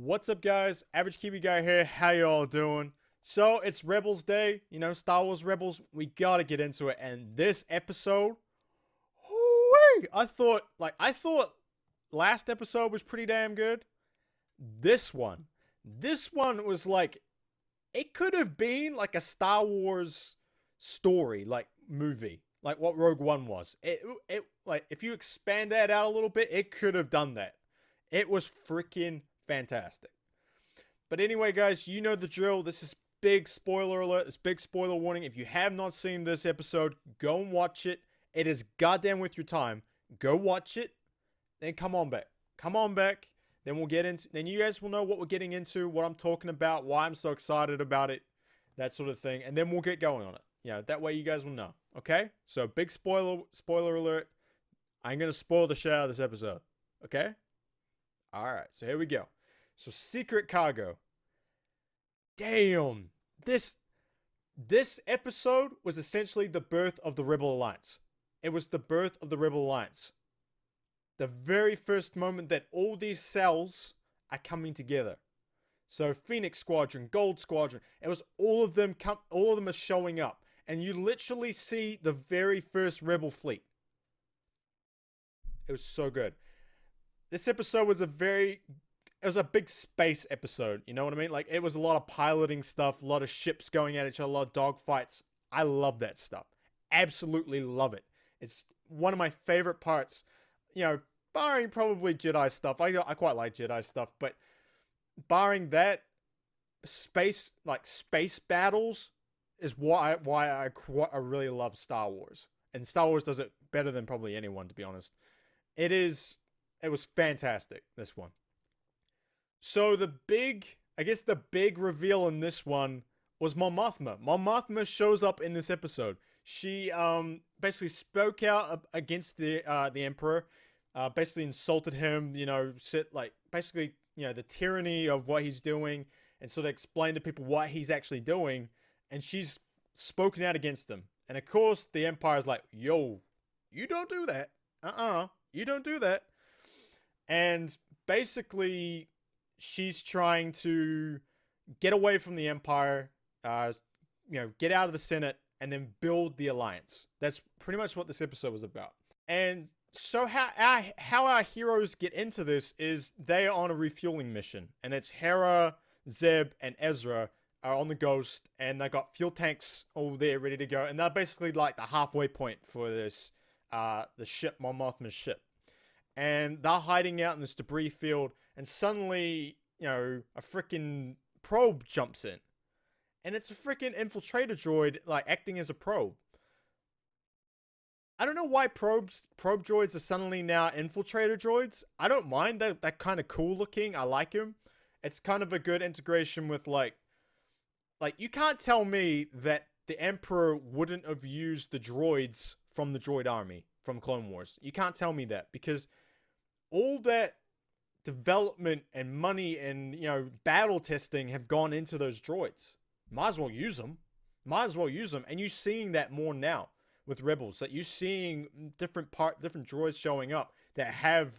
What's up, guys? Average Kiwi Guy here. How y'all doing? So it's Rebels Day, Star Wars Rebels. We gotta get into it. And this episode, whoo-wee, I thought last episode was pretty damn good. This one was like, it could have been like a Star Wars story, like movie, like what Rogue One was. It like if you expand that out a little bit, it could have done that. It was freaking fantastic. But anyway, guys, you know the drill. This is big spoiler alert. This big spoiler warning. If you have not seen this episode, go and watch it. It is goddamn worth your time. Go watch it. Then come on back. Come on back. Then we'll get into. Then you guys will know what we're getting into, what I'm talking about, why I'm so excited about it, that sort of thing. And then we'll get going on it. That way you guys will know. Okay? So big spoiler alert. I'm gonna spoil the shit out of this episode. Okay? Alright, so here we go. So secret cargo. Damn. This episode was essentially the birth of the Rebel Alliance. It was the birth of the Rebel Alliance. The very first moment that all these cells are coming together. So Phoenix Squadron, Gold Squadron, it was all of them are showing up. And you literally see the very first Rebel fleet. It was so good. This episode was it was a big space episode, you know what I mean? Like, it was a lot of piloting stuff, a lot of ships going at each other, a lot of dogfights. I love that stuff. Absolutely love it. It's one of my favorite parts, barring probably Jedi stuff. I quite like Jedi stuff, but barring that, space battles is why I really love Star Wars. And Star Wars does it better than probably anyone, to be honest. It was fantastic, this one. So the big reveal in this one was Mon Mothma. Mon Mothma shows up in this episode. She basically spoke out against the Emperor, basically insulted him, the tyranny of what he's doing, and sort of explained to people what he's actually doing, and she's spoken out against him. And of course, the Empire's like, yo, you don't do that. You don't do that. And basically, she's trying to get away from the Empire, get out of the Senate, and then build the Alliance. That's pretty much what this episode was about. And so how our heroes get into this is they are on a refueling mission. And it's Hera, Zeb, and Ezra are on the Ghost, and they got fuel tanks all there ready to go. And they're basically like the halfway point for this, the ship, Mon Mothma's ship. And they're hiding out in this debris field, and suddenly, a freaking probe jumps in. And it's a freaking infiltrator droid, acting as a probe. I don't know why probe droids are suddenly now infiltrator droids. I don't mind. They're kind of cool looking. I like them. It's kind of a good integration with, you can't tell me that the Emperor wouldn't have used the droids from the droid army from Clone Wars. You can't tell me that, because all that development and money and, battle testing have gone into those droids. Might as well use them. And you're seeing that more now with Rebels. That you're seeing different droids showing up that have,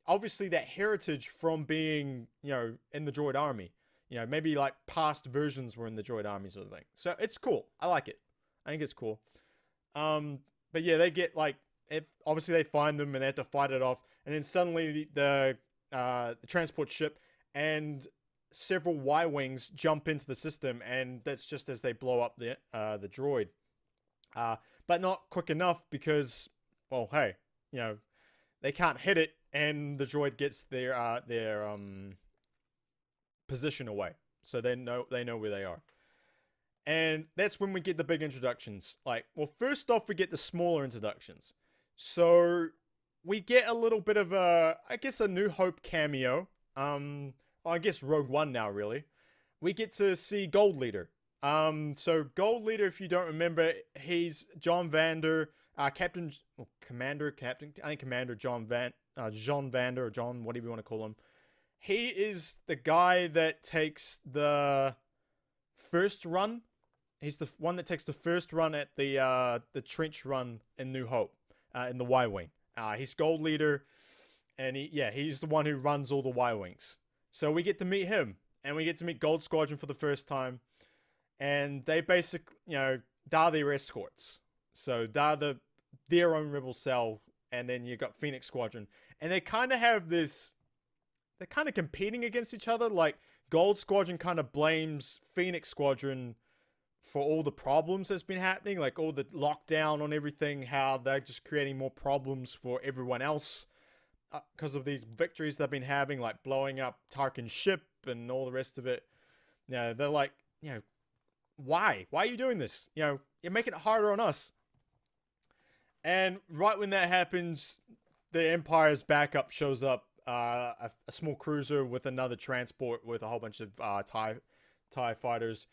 obviously, that heritage from being, in the droid army. Maybe past versions were in the droid army sort of thing. So it's cool. I like it. I think it's cool. But yeah, they get obviously they find them and they have to fight it off. And then suddenly the transport ship and several Ywings jump into the system, and that's just as they blow up the droid. But not quick enough, because, well, hey, they can't hit it, and the droid gets their position away, so they know where they are. And that's when we get the big introductions. First off, we get the smaller introductions. So we get a little bit of a New Hope cameo. I guess Rogue One now, really. We get to see Gold Leader. So Gold Leader, if you don't remember, he's John Vander, Commander John Vander, or John, whatever you want to call him. He is the guy that takes the first run. He's the one that takes the first run at the trench run in New Hope, in the Y-Wing. He's Gold Leader, and he's the one who runs all the Ywings. So we get to meet him, and we get to meet Gold Squadron for the first time. And they basically, they're their escorts. So they're their own rebel cell, and then you got Phoenix Squadron. And they kind of have this, they're kind of competing against each other. Like, Gold Squadron kind of blames Phoenix Squadron for all the problems that's been happening, like all the lockdown on everything, how they're just creating more problems for everyone else because of these victories they've been having, like blowing up Tarkin's ship and all the rest of it. They're like, why are you doing this? You're making it harder on us. And right when that happens, the Empire's backup shows up, a small cruiser with another transport with a whole bunch of TIE fighters.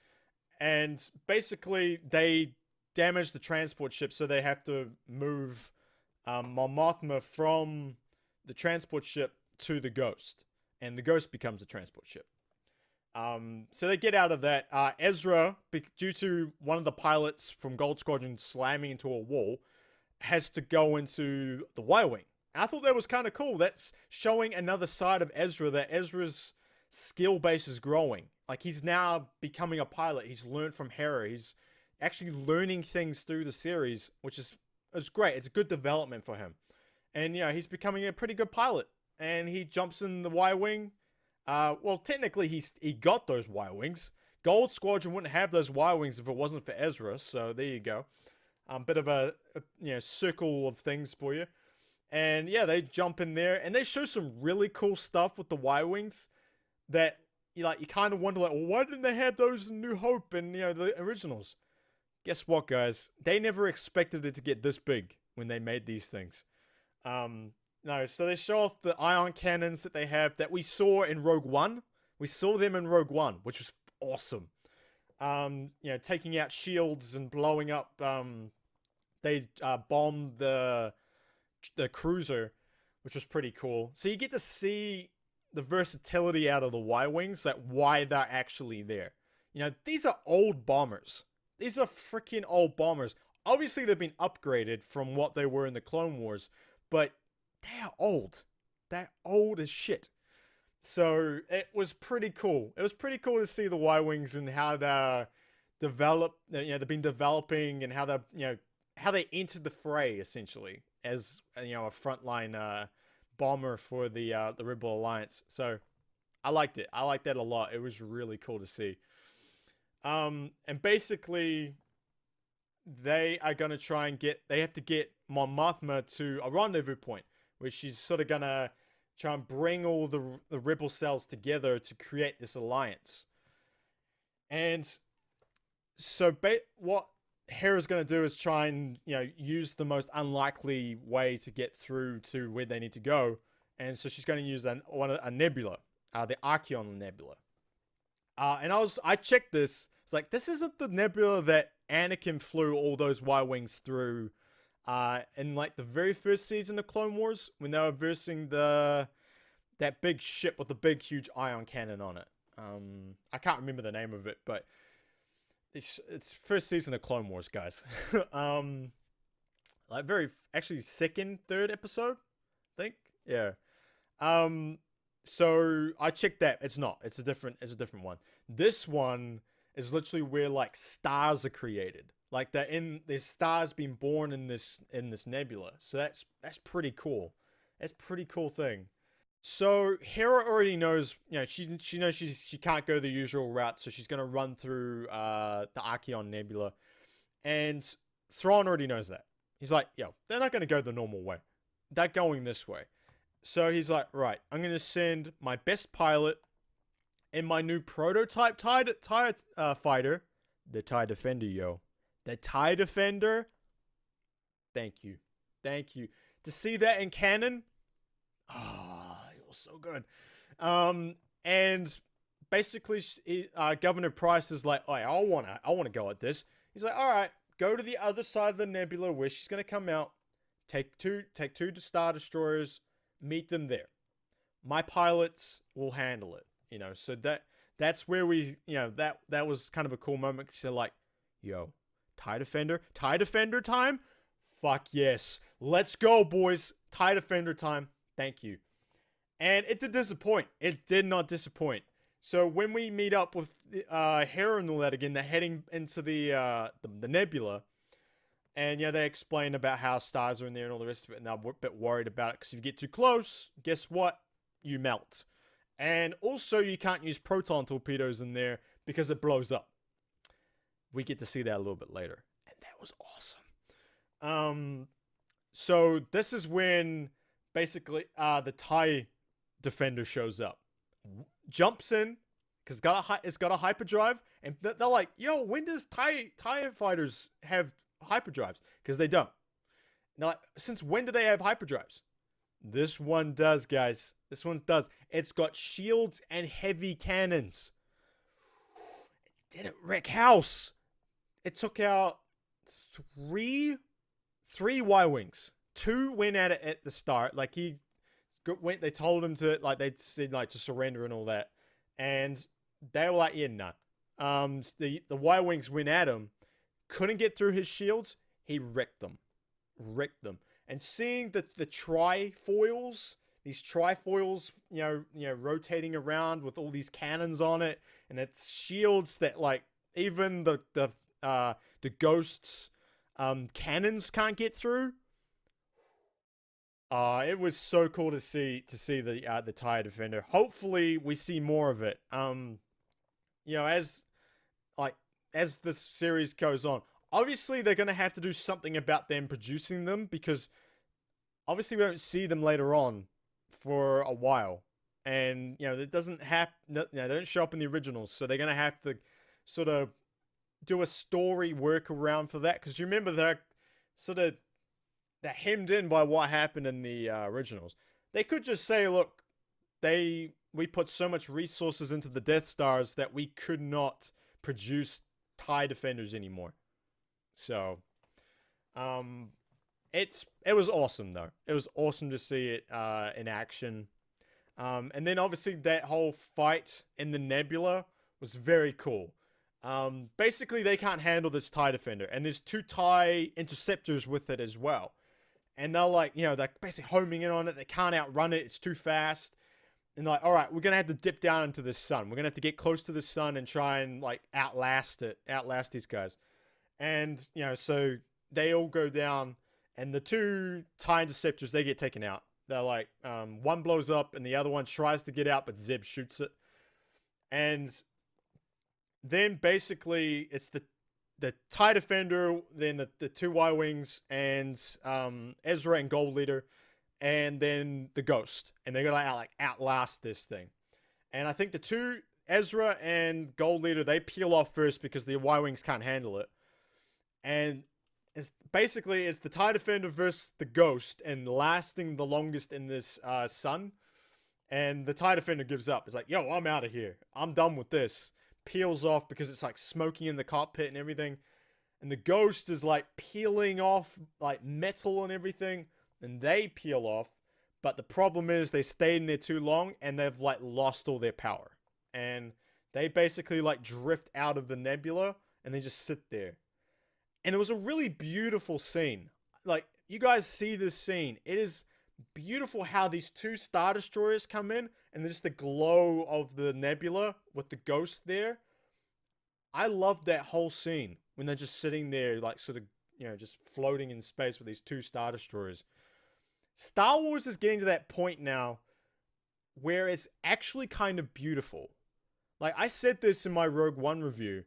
And basically, they damage the transport ship, so they have to move Mon Mothma from the transport ship to the Ghost. And the Ghost becomes a transport ship. So they get out of that. Ezra, due to one of the pilots from Gold Squadron slamming into a wall, has to go into the Y-Wing. I thought that was kind of cool. That's showing another side of Ezra, that Ezra's skill base is growing. Like, he's now becoming a pilot. He's learned from Hera. He's actually learning things through the series, which is great. It's a good development for him. And, he's becoming a pretty good pilot. And he jumps in the Y-Wing. Well, technically, he got those Y-Wings. Gold Squadron wouldn't have those Y-Wings if it wasn't for Ezra. So, there you go. Bit of a circle of things for you. And, they jump in there. And they show some really cool stuff with the Y-Wings that, you kind of wonder, well, why didn't they have those in New Hope and, the originals? Guess what, guys? They never expected it to get this big when they made these things. No, so they show off the ion cannons that they have that we saw in Rogue One. We saw them in Rogue One, which was awesome. Taking out shields and blowing up. They bombed the cruiser, which was pretty cool. So you get to see the versatility out of the Y-Wings, like why they're actually there. These are old bombers. These are freaking old bombers. Obviously, they've been upgraded from what they were in the Clone Wars, but they are old. They're old as shit. So it was pretty cool. It was pretty cool to see the Y-Wings and how they're developed. They've been developing and how they're, how they entered the fray essentially as a frontline bomber for the Rebel Alliance. So I liked it. I liked that a lot. It was really cool to see. And basically, they are going to try and they have to get Mon Mothma to a rendezvous point, where she's sort of going to try and bring all the Rebel cells together to create this alliance. And so what Hera's going to do is try and, use the most unlikely way to get through to where they need to go. And so she's going to use a nebula, the Archeon Nebula. And I checked this. It's like, this isn't the nebula that Anakin flew all those Y-Wings through in like the very first season of Clone Wars, when they were versing that big ship with the big huge ion cannon on it. I can't remember the name of it, but it's first season of Clone Wars, guys. Actually third episode, I think. Yeah. So I checked that. It's not. It's a different one. This one is literally where like stars are created. Like there's stars being born in this nebula. So that's pretty cool. That's a pretty cool thing. So Hera already knows, she knows she can't go the usual route, so she's gonna run through the Archeon Nebula, and Thrawn already knows that. He's like, they're not gonna go the normal way. They're going this way. So he's like, right, I'm gonna send my best pilot and my new prototype TIE fighter, the TIE Defender, the TIE Defender. Thank you. To see that in canon, so good. And basically Governor Price is like, I want to go at this. He's like, all right, go to the other side of the nebula where she's going to come out, take two Star Destroyers, meet them there. My pilots will handle it, so that's where we, that was kind of a cool moment. So like, TIE Defender time. Fuck yes. Let's go, boys. TIE Defender time. Thank you. And it did disappoint. It did not disappoint. So when we meet up with Hera and all that again, they're heading into the nebula. And yeah, they explain about how stars are in there and all the rest of it, and they're a bit worried about it because if you get too close, guess what? You melt. And also, you can't use proton torpedoes in there because it blows up. We get to see that a little bit later, and that was awesome. So this is when basically the TIE defender shows up, jumps in because it's got a hyperdrive, and they're like, "Yo, when does TIE fighters have hyperdrives?" Because they don't. Now, like, since when do they have hyperdrives? This one does, guys. This one does. It's got shields and heavy cannons. It didn't wreck house. It took out three Ywings. 2 went at it at the start. Like they told him to, like, they said like to surrender and all that, and they were like, yeah, nah. The Ywings went at him. Couldn't get through his shields. He wrecked them. And seeing the trifoils, these trifoils, rotating around with all these cannons on it, and it's shields that, like, even the ghosts cannons can't get through. It was so cool to see the TIE defender. Hopefully we see more of it. As this series goes on, obviously they're going to have to do something about them producing them, because obviously we don't see them later on for a while, and it doesn't they don't show up in the originals, so they're going to have to sort of do a story workaround for that, because you remember they're hemmed in by what happened in the originals. They could just say, look, we put so much resources into the Death Stars that we could not produce TIE defenders anymore. So it was awesome, though. It was awesome to see it in action. And then obviously that whole fight in the nebula was very cool. Basically they can't handle this TIE defender, and there's 2 TIE interceptors with it as well. And they're like, they're basically homing in on it. They can't outrun it. It's too fast. And they're like, all right, we're going to have to dip down into the sun. We're going to have to get close to the sun and try and, like, outlast these guys. And, so they all go down, and the 2 TIE interceptors, they get taken out. They're like, one blows up and the other one tries to get out, but Zeb shoots it. And then basically it's the TIE defender, then the 2 Y-Wings, and Ezra and Gold Leader, and then the Ghost. And they're gonna outlast this thing. And I think the 2, Ezra and Gold Leader, they peel off first because the Y-Wings can't handle it. And it's the TIE defender versus the Ghost, and lasting the longest in this sun. And the TIE defender gives up. It's like, yo, I'm out of here. I'm done with this. Peels off because it's like smoking in the cockpit and everything. And the Ghost is like peeling off like metal and everything. And they peel off. But the problem is they stayed in there too long, and they've like lost all their power. And they basically like drift out of the nebula, and they just sit there. And it was a really beautiful scene. Like, you guys see this scene. It is beautiful how these 2 Star Destroyers come in, and just the glow of the nebula with the Ghost there. I love that whole scene when they're just sitting there, like, sort of, just floating in space with these 2 Star Destroyers. Star Wars is getting to that point now where it's actually kind of beautiful. Like, I said this in my Rogue One review.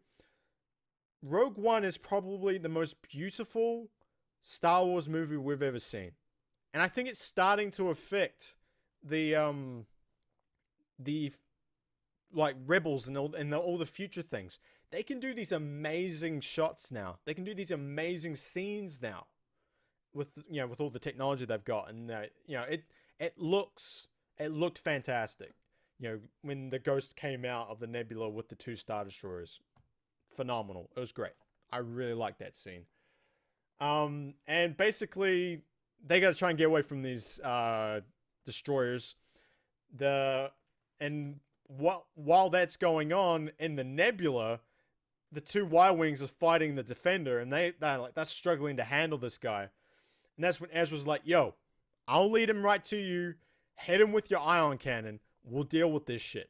Rogue One is probably the most beautiful Star Wars movie we've ever seen. And I think it's starting to affect the like Rebels and all the future things. They can do these amazing shots now. They can do these amazing scenes now with with all the technology they've got, and it looked fantastic. When the Ghost came out of the nebula with the 2 Star Destroyers. Phenomenal. It was great. I really liked that scene. And basically they got to try and get away from these destroyers. While that's going on in the nebula, the 2 Y-Wings are fighting the defender, and they're struggling to handle this guy. And that's when Ezra's like, yo, I'll lead him right to you. hit him with your ion cannon. We'll deal with this shit.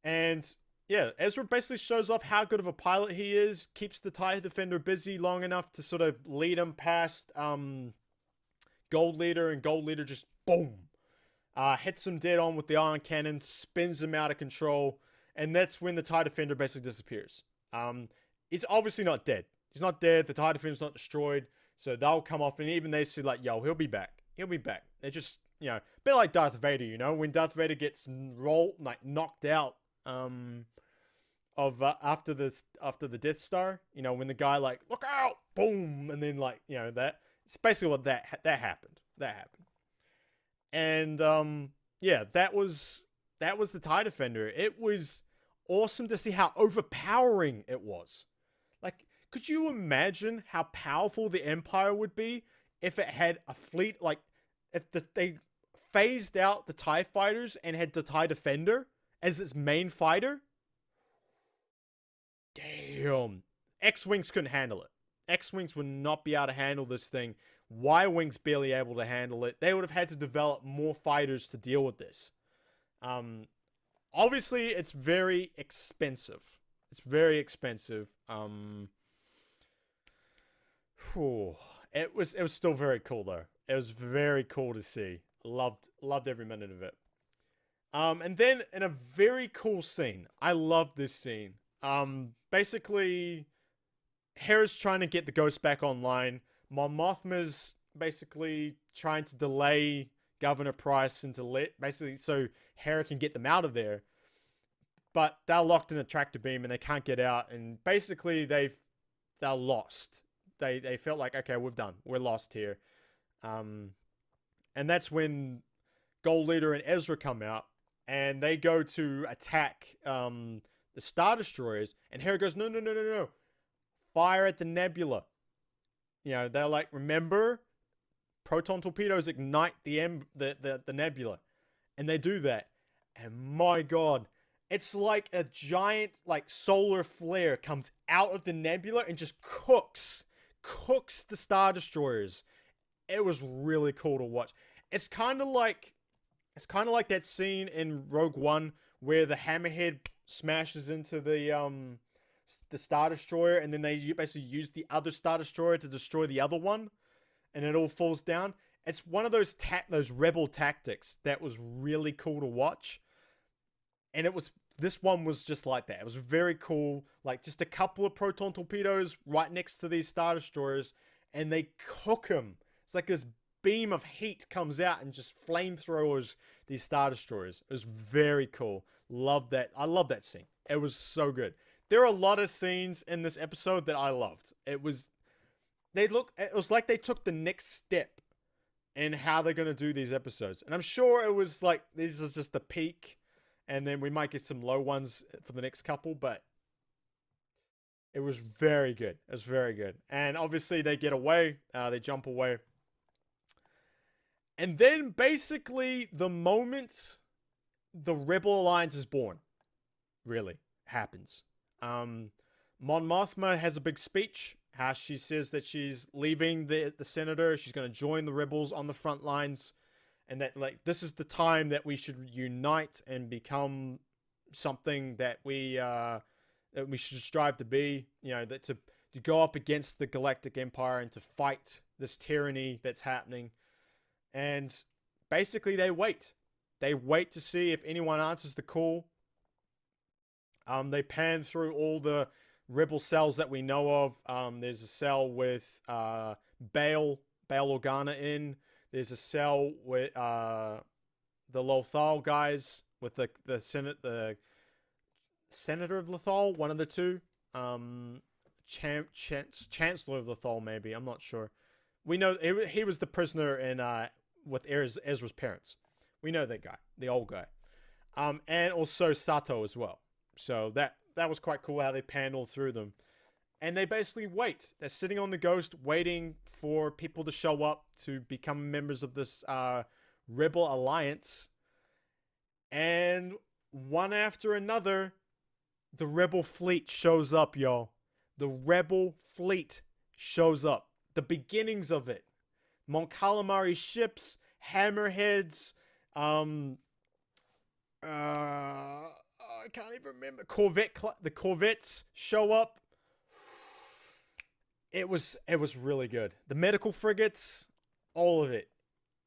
And yeah, Ezra basically shows off how good of a pilot he is, keeps the TIE Defender busy long enough to sort of lead him past Gold Leader, and Gold Leader just boom, hits him dead on with the ion cannon, spins him out of control, and that's when the TIE Defender basically disappears. He's obviously not dead. He's not dead. The TIE Defender's not destroyed, so they'll come off, and even they say like, "Yo, he'll be back. He'll be back." They're just, a bit like Darth Vader, when Darth Vader gets knocked out, after the Death Star, when the guy like, look out, boom, and then that. It's basically what that happened. And yeah, that was the TIE Defender. It was awesome to see how overpowering it was. Like, could you imagine how powerful the Empire would be if it had a fleet, like if they phased out the TIE fighters and had the TIE Defender as its main fighter? Damn. X-Wings couldn't handle it. X-Wings would not be able to handle this thing. Y-Wings barely able to handle it. They would have had to develop more fighters to deal with this. Obviously, it's very expensive. It was still very cool though. It was very cool to see. Loved every minute of it. And then in a very cool scene, I love this scene. Basically, Hera's trying to get the ghost back online. Mon Mothma's basically trying to delay Governor Price basically so Hera can get them out of there. But they're locked in a tractor beam and they can't get out. And basically they're lost. They felt like, okay, we're lost here. And that's when Gold Leader and Ezra come out and they go to attack the Star Destroyers, and Hera goes, no. Fire at the Nebula. They're like, remember, proton torpedoes ignite the Nebula. And they do that. And my god, it's like a giant solar flare comes out of the Nebula and just cooks the Star Destroyers. It was really cool to watch. It's kind of like that scene in Rogue One where the Hammerhead smashes into the Star Destroyer, and then they basically use the other Star Destroyer to destroy the other one, and it all falls down. It's one of those rebel tactics that was really cool to watch, and this one was just like that. It was very cool, like just a couple of proton torpedoes right next to these Star Destroyers, and they cook them. It's like this beam of heat comes out and just flamethrowers these Star Destroyers. It was very cool. Loved that. I love that scene. It was so good. There are a lot of scenes in this episode that I loved. It was like they took the next step in how they're going to do these episodes. And I'm sure it was like, this is just the peak, and then we might get some low ones for the next couple, but it was very good. It was very good. And obviously they get away. They jump away. And then basically the moment the Rebel Alliance is born, really happens. Mon Mothma has a big speech. How she says that she's leaving the senator. She's going to join the rebels on the front lines. And that this is the time that we should unite and become something that we should strive to be. That to go up against the Galactic Empire and to fight this tyranny that's happening. And basically they wait. They wait to see if anyone answers the call. They pan through all the rebel cells that we know of. There's a cell with Bail Organa in. There's a cell with the Lothal guys with the Senator of Lothal, one of the two. Chancellor of Lothal, maybe. I'm not sure. We know he was the prisoner in with Ezra's parents. We know that guy, the old guy. And also Sato as well. So that was quite cool how they panned all through them. And they basically wait. They're sitting on the Ghost waiting for people to show up to become members of this Rebel Alliance. And one after another, the Rebel fleet shows up, y'all. The Rebel fleet shows up. The beginnings of it. Mon Calamari ships, hammerheads, Um, I can't even remember. The Corvettes show up. It was really good. The medical frigates, all of it.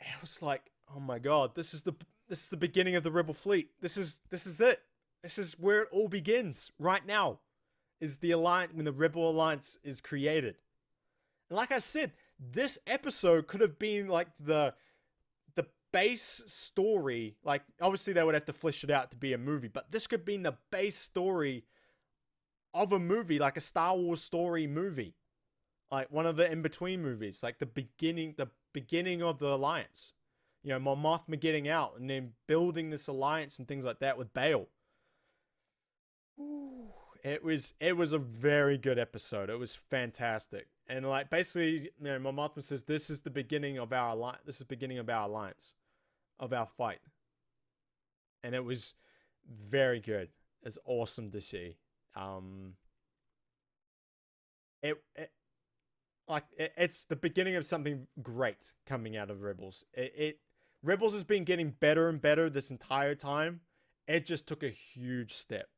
It was like, oh my god, this is the beginning of the Rebel fleet. This is it. This is where it all begins right now. Is the alliance when the Rebel Alliance is created. And like I said, this episode could have been like the base story. Like obviously they would have to flesh it out to be a movie, but this could have been the base story of a movie, like a Star Wars story movie. Like one of the in-between movies, like the beginning of the alliance. You know, Mon Mothma getting out and then building this alliance and things like that with Bail. Ooh, it was a very good episode. It was fantastic. And like basically, you know, Mon Mothma says this is the beginning of our alliance. This is the beginning of our alliance, of our fight. And it was very good. It's awesome to see. It's the beginning of something great coming out of Rebels. Rebels has been getting better and better this entire time. It just took a huge step,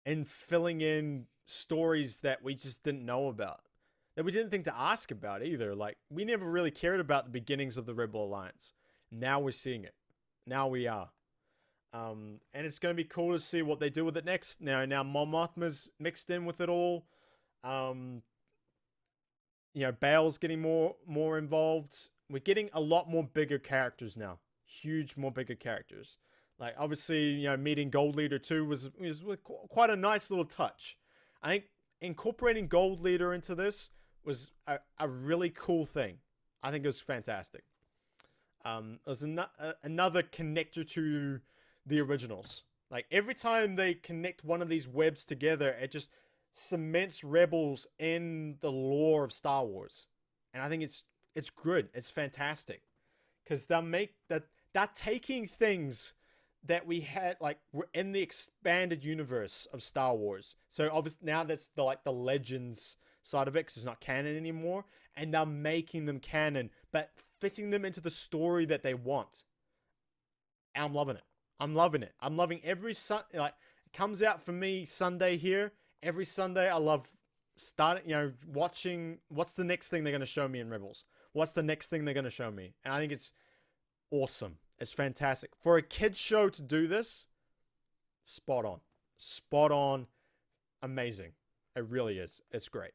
in filling in stories that we just didn't know about, that we didn't think to ask about either. Like we never really cared about the beginnings of the Rebel Alliance. Now we're seeing it. Now we are. And it's going to be cool to see what they do with it next. Now Mon Mothma's mixed in with it all. You know, Bail's getting more involved. We're getting a lot more bigger characters now. More bigger characters. Like obviously, you know, meeting Gold Leader 2 was quite a nice little touch. I think incorporating Gold Leader into this was a really cool thing. I think it was fantastic. There's another connector to the originals. Like every time they connect one of these webs together, it just cements Rebels in the lore of Star Wars. And I think it's good. It's fantastic. Because they're taking things that we had, like, we're in the expanded universe of Star Wars. So obviously now that's the Legends side of it, because it's not canon anymore. And they're making them canon, but fitting them into the story that they want. And I'm loving it. I'm loving every it comes out for me Sunday here. Every Sunday I love watching what's the next thing they're going to show me in Rebels. What's the next thing they're going to show me? And I think it's awesome. It's fantastic. For a kid's show to do this, spot on. Spot on. Amazing. It really is. It's great.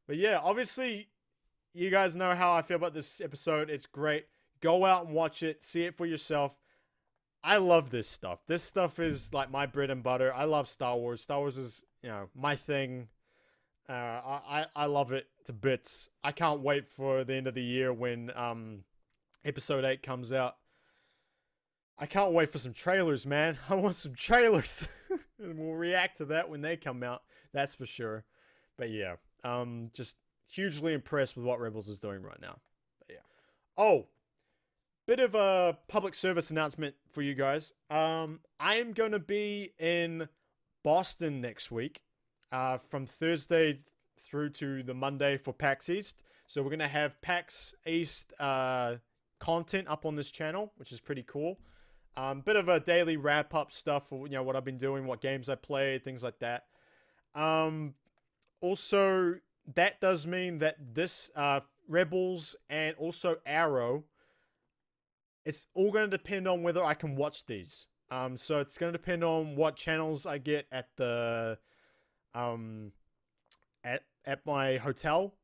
But yeah, obviously you guys know how I feel about this episode. It's great. Go out and watch it. See it for yourself. I love this stuff. This stuff is like my bread and butter. I love Star Wars. Star Wars is, you know, my thing. I love it to bits. I can't wait for the end of the year when episode 8 comes out. I can't wait for some trailers, man. I want some trailers. And we'll react to that when they come out. That's for sure. But yeah, just hugely impressed with what Rebels is doing right now. But yeah. Oh, bit of a public service announcement for you guys. I am going to be in Boston next week, from Thursday through to the Monday for PAX East. So we're going to have PAX East content up on this channel, which is pretty cool. Bit of a daily wrap up stuff for, you know, what I've been doing, what games I played, things like that. Also, that does mean that this Rebels and also Arrow, it's all going to depend on whether I can watch these. So it's going to depend on what channels I get at the at my hotel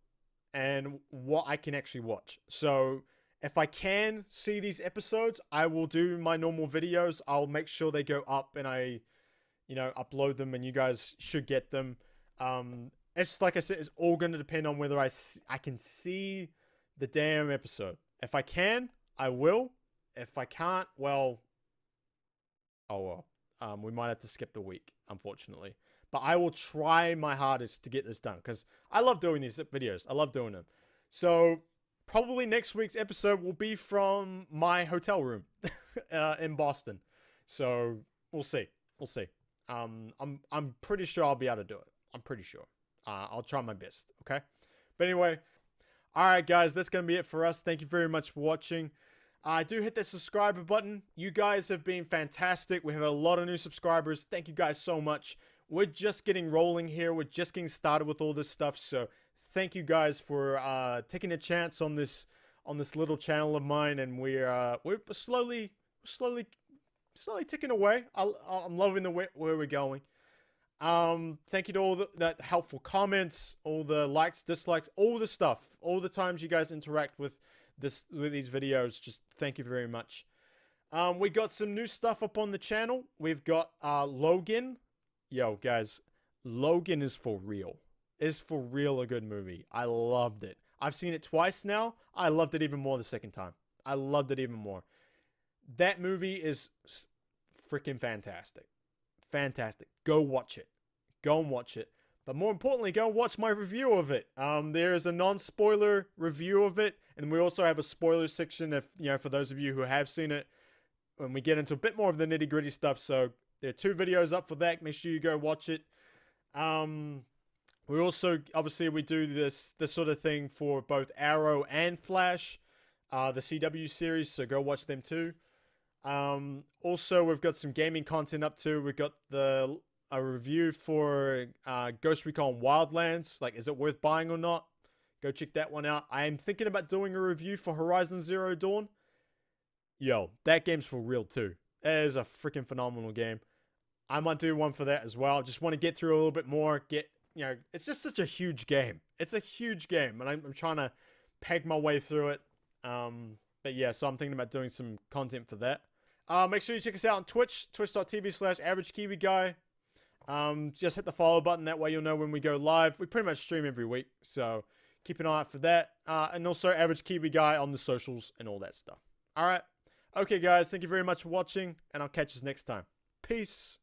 and what I can actually watch. So if I can see these episodes, I will do my normal videos. I'll make sure they go up and I, you know, upload them, and you guys should get them. It's like I said, it's all going to depend on whether I can see the damn episode. If I can, I will. If I can't, well, oh well. We might have to skip the week, unfortunately. But I will try my hardest to get this done, because I love doing these videos. I love doing them. So probably next week's episode will be from my hotel room in Boston. So we'll see. We'll see. I'm pretty sure I'll be able to do it. I'm pretty sure. I'll try my best. Okay. But anyway, Alright guys, that's going to be it for us. Thank you very much for watching. Do hit that subscriber button. You guys have been fantastic. We have a lot of new subscribers. Thank you guys so much. We're just getting rolling here. We're just getting started with all this stuff. So thank you guys for taking a chance on this little channel of mine, and we're slowly ticking away. I'm loving the way where we're going. Thank you to all that helpful comments, all the likes, dislikes, all the stuff, all the times you guys interact with these videos. Just thank you very much. We got some new stuff up on the channel. We've got Logan. Yo guys, Logan is for real. Is for real a good movie. I loved it. I've seen it twice now. I loved it even more the second time. I loved it even more. That movie is freaking fantastic. Fantastic. Go watch it. Go and watch it. But more importantly, go and watch my review of it. There is a non-spoiler review of it, and we also have a spoiler section if, you know, for those of you who have seen it, when we get into a bit more of the nitty-gritty stuff. So there are 2 videos up for that. Make sure you go watch it. We also, obviously, we do this sort of thing for both Arrow and Flash, the CW series, so go watch them too. Also, we've got some gaming content up too. We've got a review for Ghost Recon Wildlands. Like, is it worth buying or not? Go check that one out. I am thinking about doing a review for Horizon Zero Dawn. Yo, that game's for real too. It is a freaking phenomenal game. I might do one for that as well. Just want to get through a little bit more. It's just such a huge game. It's a huge game, and I'm trying to peg my way through it. But yeah, so I'm thinking about doing some content for that. Make sure you check us out on Twitch, twitch.tv/AverageKiwiGuy. Just hit the follow button. That way you'll know when we go live. We pretty much stream every week, so keep an eye out for that. And also Average Kiwi Guy on the socials and all that stuff. All right. Okay, guys. Thank you very much for watching, and I'll catch you next time. Peace.